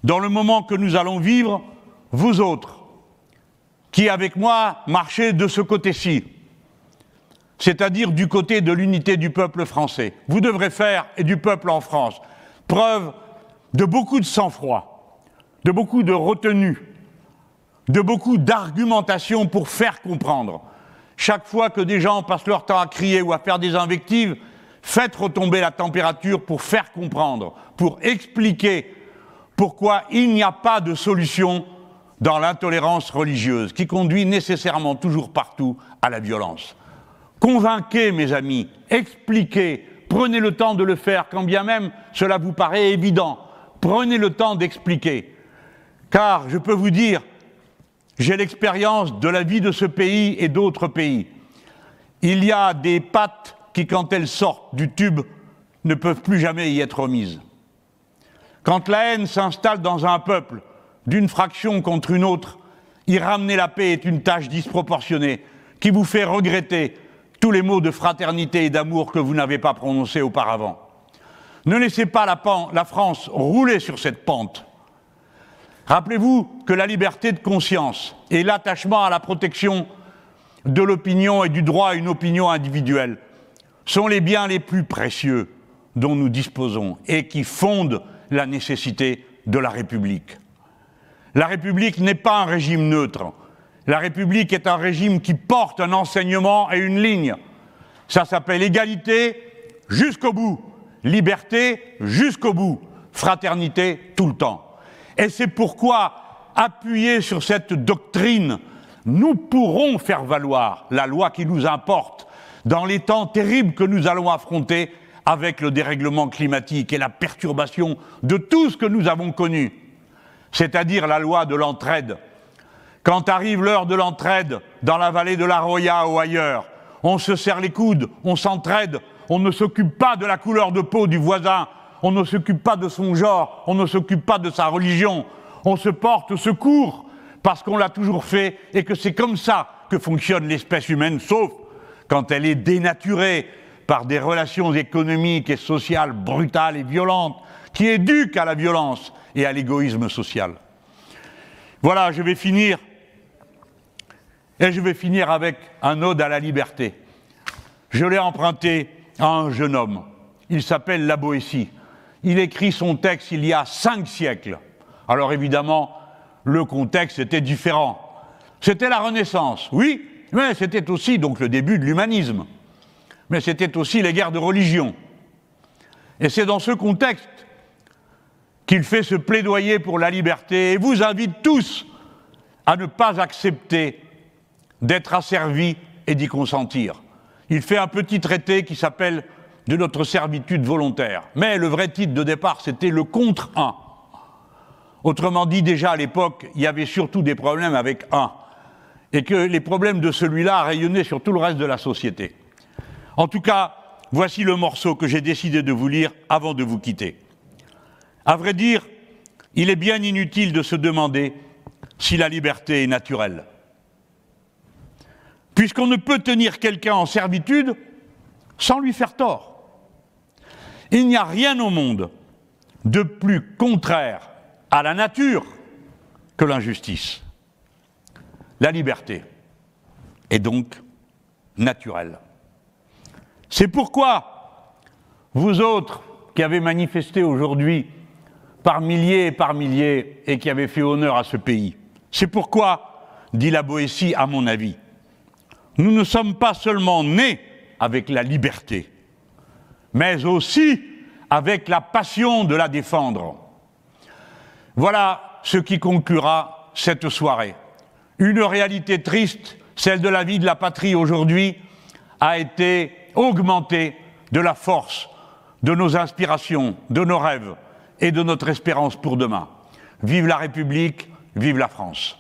dans le moment que nous allons vivre, vous autres, qui avec moi marchez de ce côté-ci, c'est-à-dire du côté de l'unité du peuple français. Vous devrez faire, et du peuple en France, preuve de beaucoup de sang-froid, de beaucoup de retenue, de beaucoup d'argumentation pour faire comprendre. Chaque fois que des gens passent leur temps à crier ou à faire des invectives, faites retomber la température pour faire comprendre, pour expliquer pourquoi il n'y a pas de solution dans l'intolérance religieuse, qui conduit nécessairement toujours partout à la violence. Convainquez, mes amis, expliquez, prenez le temps de le faire, quand bien même cela vous paraît évident. Prenez le temps d'expliquer. Car, je peux vous dire, j'ai l'expérience de la vie de ce pays et d'autres pays. Il y a des pâtes qui, quand elles sortent du tube, ne peuvent plus jamais y être remises. Quand la haine s'installe dans un peuple, d'une fraction contre une autre, y ramener la paix est une tâche disproportionnée qui vous fait regretter tous les mots de fraternité et d'amour que vous n'avez pas prononcés auparavant. Ne laissez pas la France rouler sur cette pente. Rappelez-vous que la liberté de conscience et l'attachement à la protection de l'opinion et du droit à une opinion individuelle sont les biens les plus précieux dont nous disposons et qui fondent la nécessité de la République. La République n'est pas un régime neutre. La République est un régime qui porte un enseignement et une ligne. Ça s'appelle égalité jusqu'au bout, liberté jusqu'au bout, fraternité tout le temps. Et c'est pourquoi, appuyés sur cette doctrine, nous pourrons faire valoir la loi qui nous importe dans les temps terribles que nous allons affronter avec le dérèglement climatique et la perturbation de tout ce que nous avons connu, c'est-à-dire la loi de l'entraide. Quand arrive l'heure de l'entraide dans la vallée de la Roya ou ailleurs, on se serre les coudes, on s'entraide, on ne s'occupe pas de la couleur de peau du voisin, on ne s'occupe pas de son genre, on ne s'occupe pas de sa religion, on se porte secours parce qu'on l'a toujours fait et que c'est comme ça que fonctionne l'espèce humaine, sauf quand elle est dénaturée par des relations économiques et sociales brutales et violentes qui éduquent à la violence et à l'égoïsme social. Voilà, je vais finir avec un ode à la liberté. Je l'ai emprunté à un jeune homme. Il s'appelle La Boétie. Il écrit son texte il y a 5 siècles. Alors évidemment, le contexte était différent. C'était la Renaissance, oui, mais c'était aussi donc le début de l'humanisme. Mais c'était aussi les guerres de religion. Et c'est dans ce contexte qu'il fait ce plaidoyer pour la liberté et vous invite tous à ne pas accepter d'être asservis et d'y consentir. Il fait un petit traité qui s'appelle « De notre servitude volontaire ». Mais le vrai titre de départ, c'était le contre un. Autrement dit, déjà à l'époque, il y avait surtout des problèmes avec un, et que les problèmes de celui-là rayonnaient sur tout le reste de la société. En tout cas, voici le morceau que j'ai décidé de vous lire avant de vous quitter. À vrai dire, il est bien inutile de se demander si la liberté est naturelle. Puisqu'on ne peut tenir quelqu'un en servitude sans lui faire tort. Il n'y a rien au monde de plus contraire à la nature que l'injustice. La liberté est donc naturelle. C'est pourquoi vous autres qui avez manifesté aujourd'hui par milliers et qui avez fait honneur à ce pays, c'est pourquoi, dit La Boétie, à mon avis, nous ne sommes pas seulement nés avec la liberté, mais aussi avec la passion de la défendre. Voilà ce qui conclura cette soirée. Une réalité triste, celle de la vie de la patrie aujourd'hui, a été augmentée de la force de nos inspirations, de nos rêves et de notre espérance pour demain. Vive la République, vive la France.